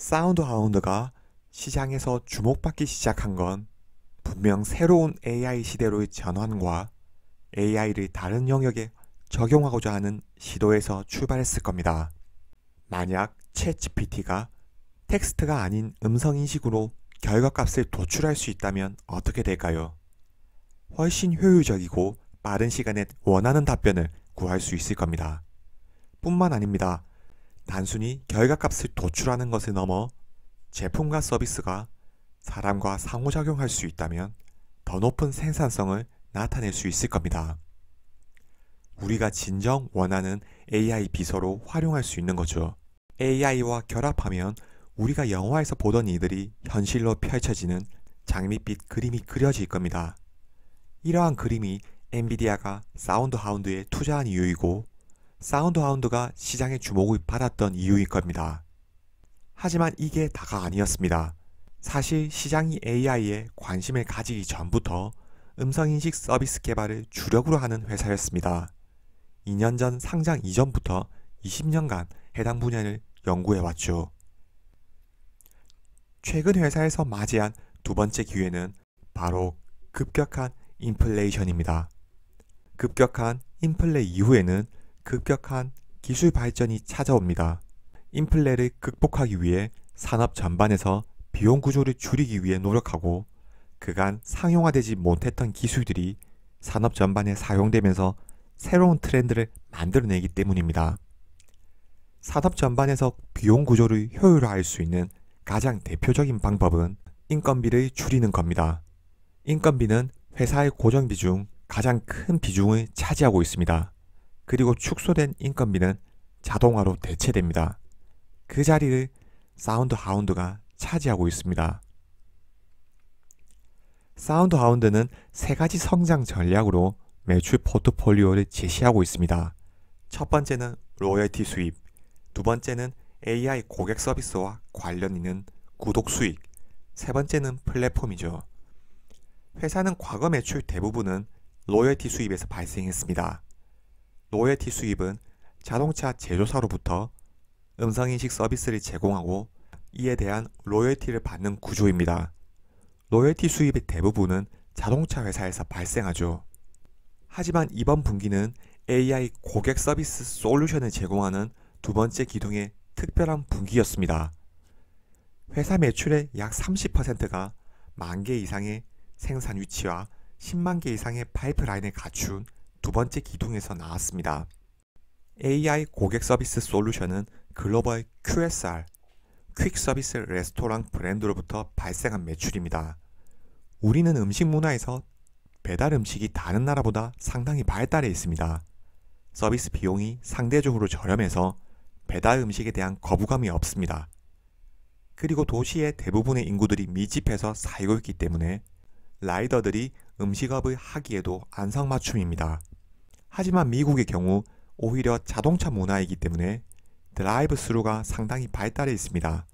사운드하운드가 시장에서 주목받기 시작한 건 분명 새로운 AI 시대로의 전환과 AI를 다른 영역에 적용하고자 하는 시도에서 출발했을 겁니다. 만약 챗GPT가 텍스트가 아닌 음성인식으로 결과값을 도출할 수 있다면 어떻게 될까요? 훨씬 효율적이고 빠른 시간에 원하는 답변을 구할 수 있을 겁니다. 뿐만 아닙니다. 단순히 결과값을 도출하는 것을 넘어 제품과 서비스가 사람과 상호작용할 수 있다면 더 높은 생산성을 나타낼 수 있을 겁니다. 우리가 진정 원하는 AI 비서로 활용할 수 있는 거죠. AI와 결합하면 우리가 영화에서 보던 일들이 현실로 펼쳐지는 장밋빛 그림이 그려질 겁니다. 이러한 그림이 엔비디아가 사운드하운드에 투자한 이유이고 사운드하운드가 시장의 주목을 받았던 이유일 겁니다. 하지만 이게 다가 아니었습니다. 사실 시장이 AI에 관심을 가지기 전부터 음성인식 서비스 개발을 주력으로 하는 회사였습니다. 2년 전 상장 이전부터 20년간 해당 분야를 연구해왔죠. 최근 회사에서 맞이한 두 번째 기회는 바로 급격한 인플레이션입니다. 급격한 인플레 이후에는 급격한 기술 발전이 찾아옵니다. 인플레를 극복하기 위해 산업 전반에서 비용 구조를 줄이기 위해 노력하고 그간 상용화되지 못했던 기술들이 산업 전반에 사용되면서 새로운 트렌드를 만들어내기 때문입니다. 산업 전반에서 비용 구조를 효율화할 수 있는 가장 대표적인 방법은 인건비를 줄이는 겁니다. 인건비는 회사의 고정비 중 가장 큰 비중을 차지하고 있습니다. 그리고 축소된 인건비는 자동화로 대체됩니다. 그 자리를 사운드하운드가 차지하고 있습니다. 사운드하운드는 세 가지 성장 전략으로 매출 포트폴리오를 제시하고 있습니다. 첫 번째는 로열티 수입, 두 번째는 AI 고객 서비스와 관련 있는 구독 수익, 세 번째는 플랫폼이죠. 회사는 과거 매출 대부분은 로열티 수입에서 발생했습니다. 로열티 수입은 자동차 제조사로부터 음성인식 서비스를 제공하고 이에 대한 로열티를 받는 구조입니다. 로열티 수입의 대부분은 자동차 회사에서 발생하죠. 하지만 이번 분기는 AI 고객 서비스 솔루션을 제공하는 두 번째 기둥의 특별한 분기였습니다. 회사 매출의 약 30%가 10,000개 이상의 생산 위치와 10만 개 이상의 파이프라인을 갖춘 두 번째 기둥에서 나왔습니다. AI 고객 서비스 솔루션은 글로벌 QSR, 퀵 서비스 레스토랑 브랜드로부터 발생한 매출입니다. 우리는 음식 문화에서 배달 음식이 다른 나라보다 상당히 발달해 있습니다. 서비스 비용이 상대적으로 저렴해서 배달 음식에 대한 거부감이 없습니다. 그리고 도시의 대부분의 인구들이 밀집해서 살고 있기 때문에 라이더들이 음식업을 하기에도 안성맞춤입니다. 하지만 미국의 경우 오히려 자동차 문화이기 때문에 드라이브 스루가 상당히 발달해 있습니다.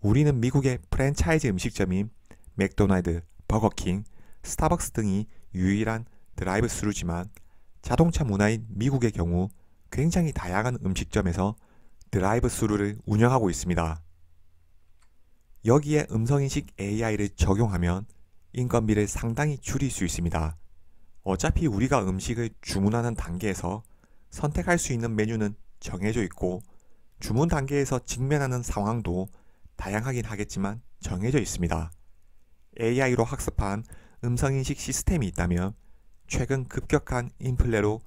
우리는 미국의 프랜차이즈 음식점인 맥도날드, 버거킹, 스타벅스 등이 유일한 드라이브 스루지만 자동차 문화인 미국의 경우 굉장히 다양한 음식점에서 드라이브 스루를 운영하고 있습니다. 여기에 음성인식 AI를 적용하면 인건비를 상당히 줄일 수 있습니다. 어차피 우리가 음식을 주문하는 단계에서 선택할 수 있는 메뉴는 정해져 있고 주문 단계에서 직면하는 상황도 다양하긴 하겠지만 정해져 있습니다. AI로 학습한 음성인식 시스템이 있다면 최근 급격한 인플레로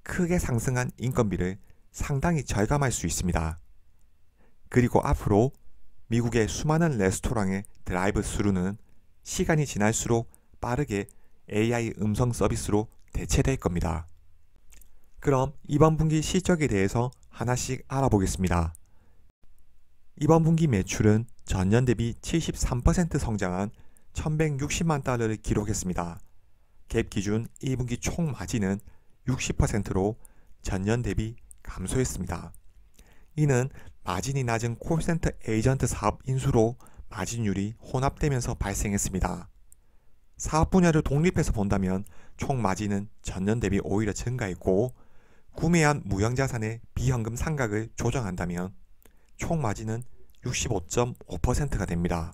크게 상승한 인건비를 상당히 절감할 수 있습니다. 그리고 앞으로 미국의 수많은 레스토랑의 드라이브 스루는 시간이 지날수록 빠르게 AI 음성 서비스로 대체될 겁니다. 그럼 이번 분기 실적에 대해서 하나씩 알아보겠습니다. 이번 분기 매출은 전년 대비 73% 성장한 1160만 달러를 기록했습니다. 갭 기준 1분기 총 마진은 60%로 전년 대비 감소했습니다. 이는 마진이 낮은 콜센터 에이전트 사업 인수로 마진율이 혼합되면서 발생했습니다. 사업 분야를 독립해서 본다면 총 마진은 전년 대비 오히려 증가했고 구매한 무형자산의 비현금 상각을 조정한다면 총 마진은 65.5%가 됩니다.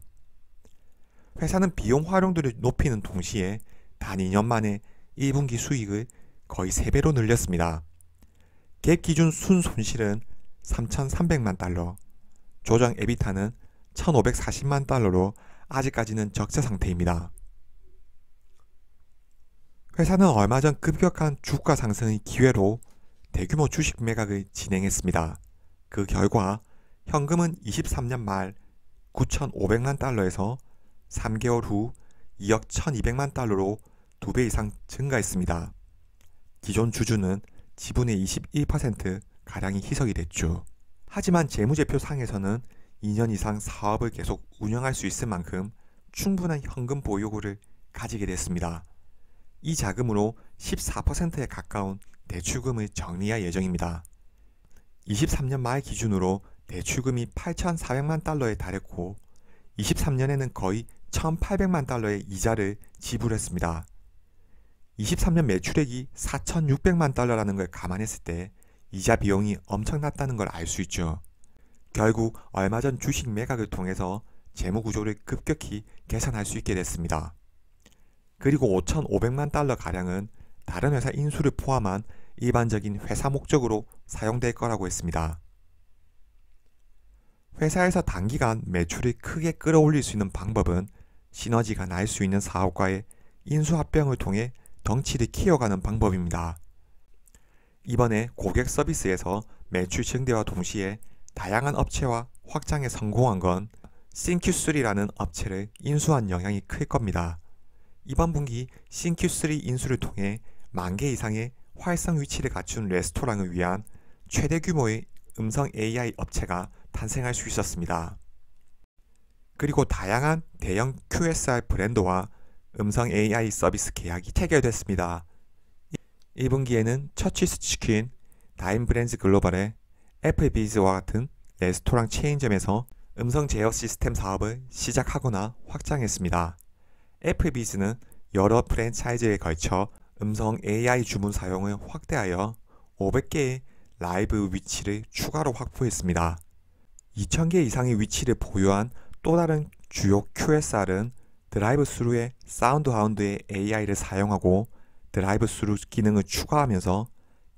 회사는 비용 활용도를 높이는 동시에 단 2년 만에 1분기 수익을 거의 3배로 늘렸습니다. 갭 기준 순손실은 3,300만 달러, 조정 에비타는 1,540만 달러로 아직까지는 적자 상태입니다. 회사는 얼마 전 급격한 주가 상승의 기회로 대규모 주식 매각을 진행했습니다. 그 결과 현금은 23년 말 9,500만 달러에서 3개월 후 2억 1,200만 달러로 2배 이상 증가했습니다. 기존 주주는 지분의 21%가량이 희석이 됐죠. 하지만 재무제표 상에서는 2년 이상 사업을 계속 운영할 수 있을 만큼 충분한 현금 보유고를 가지게 됐습니다. 이 자금으로 14%에 가까운 대출금을 정리할 예정입니다. 23년 말 기준으로 대출금이 8,400만 달러에 달했고 23년에는 거의 1,800만 달러의 이자를 지불했습니다. 23년 매출액이 4,600만 달러라는 걸 감안했을 때 이자 비용이 엄청났다는 걸 알 수 있죠. 결국 얼마 전 주식 매각을 통해서 재무 구조를 급격히 개선할 수 있게 됐습니다. 그리고 5,500만 달러 가량은 다른 회사 인수를 포함한 일반적인 회사 목적으로 사용될 거라고 했습니다. 회사에서 단기간 매출을 크게 끌어올릴 수 있는 방법은 시너지가 날 수 있는 사업과의 인수합병을 통해 덩치를 키워가는 방법입니다. 이번에 고객 서비스에서 매출 증대와 동시에 다양한 업체와 확장에 성공한 건 싱큐3라는 업체를 인수한 영향이 클 겁니다. 이번 분기 싱큐3 인수를 통해 10,000개 이상의 활성 위치를 갖춘 레스토랑을 위한 최대 규모의 음성 AI 업체가 탄생할 수 있었습니다. 그리고 다양한 대형 QSR 브랜드와 음성 AI 서비스 계약이 체결됐습니다. 1분기에는 처치스 치킨, 다임 브랜즈 글로벌의 애플비즈와 같은 레스토랑 체인점에서 음성 제어 시스템 사업을 시작하거나 확장했습니다. 애플비즈는 여러 프랜차이즈에 걸쳐 음성 AI 주문 사용을 확대하여 500개의 라이브 위치를 추가로 확보했습니다. 2,000개 이상의 위치를 보유한 또 다른 주요 QSR은 드라이브 스루의 사운드 하운드의 AI를 사용하고 드라이브 스루 기능을 추가하면서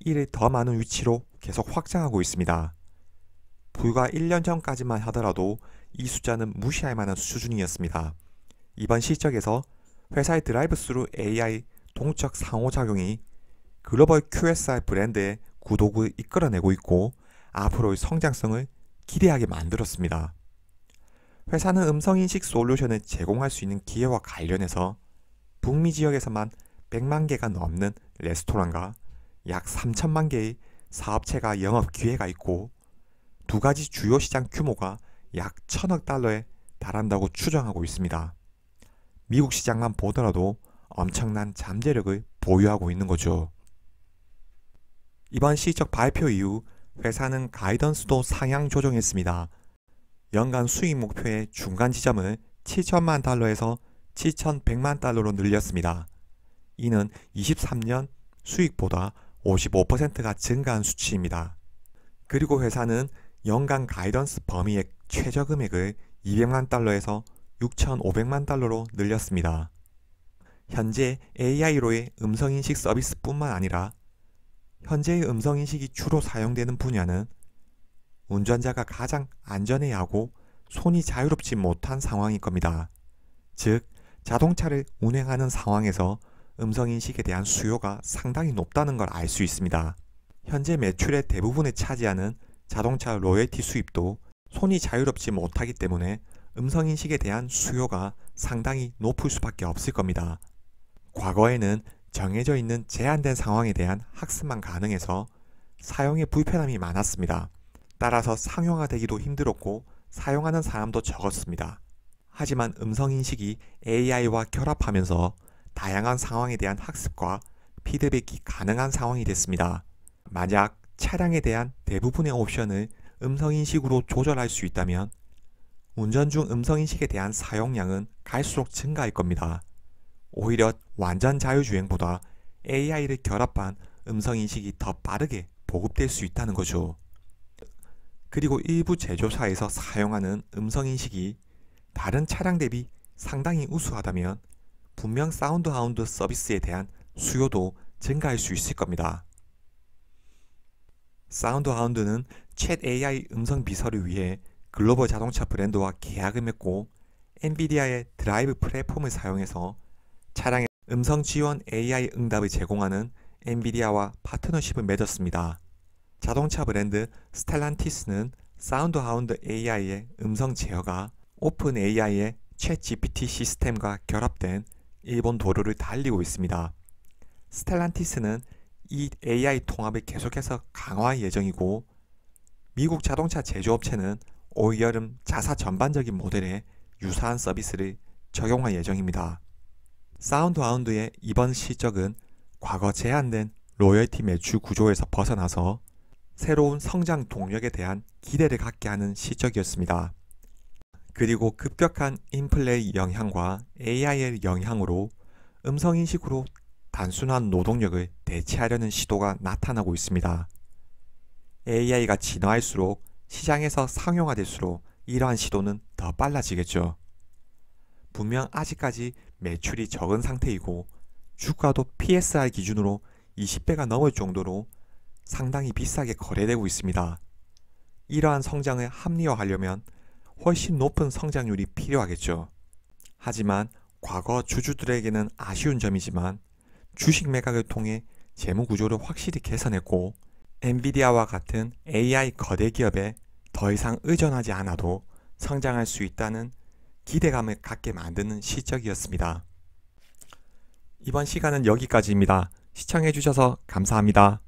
이를 더 많은 위치로 계속 확장하고 있습니다. 불과 1년 전까지만 하더라도 이 숫자는 무시할 만한 수준이었습니다. 이번 실적에서 회사의 드라이브 스루 AI 동적 상호작용이 글로벌 QSR 브랜드의 구독을 이끌어내고 있고 앞으로의 성장성을 기대하게 만들었습니다. 회사는 음성인식 솔루션을 제공할 수 있는 기회와 관련해서 북미 지역에서만 100만 개가 넘는 레스토랑과 약 3천만 개의 사업체가 영업 기회가 있고 두 가지 주요 시장 규모가 약 1,000억 달러에 달한다고 추정하고 있습니다. 미국 시장만 보더라도 엄청난 잠재력을 보유하고 있는 거죠. 이번 실적 발표 이후 회사는 가이던스도 상향 조정했습니다. 연간 수익 목표의 중간 지점을 7천만 달러에서 7,100만 달러로 늘렸습니다. 이는 23년 수익보다 55%가 증가한 수치입니다. 그리고 회사는 연간 가이던스 범위의 최저 금액을 200만 달러에서 6,500만 달러로 늘렸습니다. 현재 AI로의 음성인식 서비스뿐만 아니라 현재의 음성인식이 주로 사용되는 분야는 운전자가 가장 안전해야 하고 손이 자유롭지 못한 상황일 겁니다. 즉, 자동차를 운행하는 상황에서 음성인식에 대한 수요가 상당히 높다는 걸 알 수 있습니다. 현재 매출의 대부분을 차지하는 자동차 로열티 수입도 손이 자유롭지 못하기 때문에 음성인식에 대한 수요가 상당히 높을 수밖에 없을 겁니다. 과거에는 정해져 있는 제한된 상황에 대한 학습만 가능해서 사용에 불편함이 많았습니다. 따라서 상용화되기도 힘들었고 사용하는 사람도 적었습니다. 하지만 음성인식이 AI와 결합하면서 다양한 상황에 대한 학습과 피드백이 가능한 상황이 됐습니다. 만약 차량에 대한 대부분의 옵션을 음성인식으로 조절할 수 있다면 운전 중 음성인식에 대한 사용량은 갈수록 증가할 겁니다. 오히려 완전 자율주행보다 AI를 결합한 음성인식이 더 빠르게 보급될 수 있다는 거죠. 그리고 일부 제조사에서 사용하는 음성인식이 다른 차량 대비 상당히 우수하다면 분명 사운드 하운드 서비스에 대한 수요도 증가할 수 있을 겁니다. 사운드 하운드는 챗 AI 음성 비서를 위해 글로벌 자동차 브랜드와 계약을 맺고 엔비디아의 드라이브 플랫폼을 사용해서 차량의 음성 지원 AI 응답을 제공하는 엔비디아와 파트너십을 맺었습니다. 자동차 브랜드 스텔란티스는 사운드 하운드 AI의 음성 제어가 오픈 AI의 챗 GPT 시스템과 결합된 일본 도로를 달리고 있습니다. 스텔란티스는 이 AI 통합을 계속해서 강화할 예정이고 미국 자동차 제조업체는 올 여름 자사 전반적인 모델에 유사한 서비스를 적용할 예정입니다. 사운드 하운드의 이번 실적은 과거 제한된 로열티 매출 구조에서 벗어나서 새로운 성장 동력에 대한 기대를 갖게 하는 실적이었습니다. 그리고 급격한 인플레이 영향과 AI의 영향으로 음성인식으로 단순한 노동력을 대체하려는 시도가 나타나고 있습니다. AI가 진화할수록 시장에서 상용화될수록 이러한 시도는 더 빨라지겠죠. 분명 아직까지 매출이 적은 상태이고 주가도 PSR 기준으로 20배가 넘을 정도로 상당히 비싸게 거래되고 있습니다. 이러한 성장을 합리화하려면 훨씬 높은 성장률이 필요하겠죠. 하지만 과거 주주들에게는 아쉬운 점이지만 주식 매각을 통해 재무 구조를 확실히 개선했고 엔비디아와 같은 AI 거대 기업에 더 이상 의존하지 않아도 성장할 수 있다는 기대감을 갖게 만드는 실적이었습니다. 이번 시간은 여기까지입니다. 시청해주셔서 감사합니다.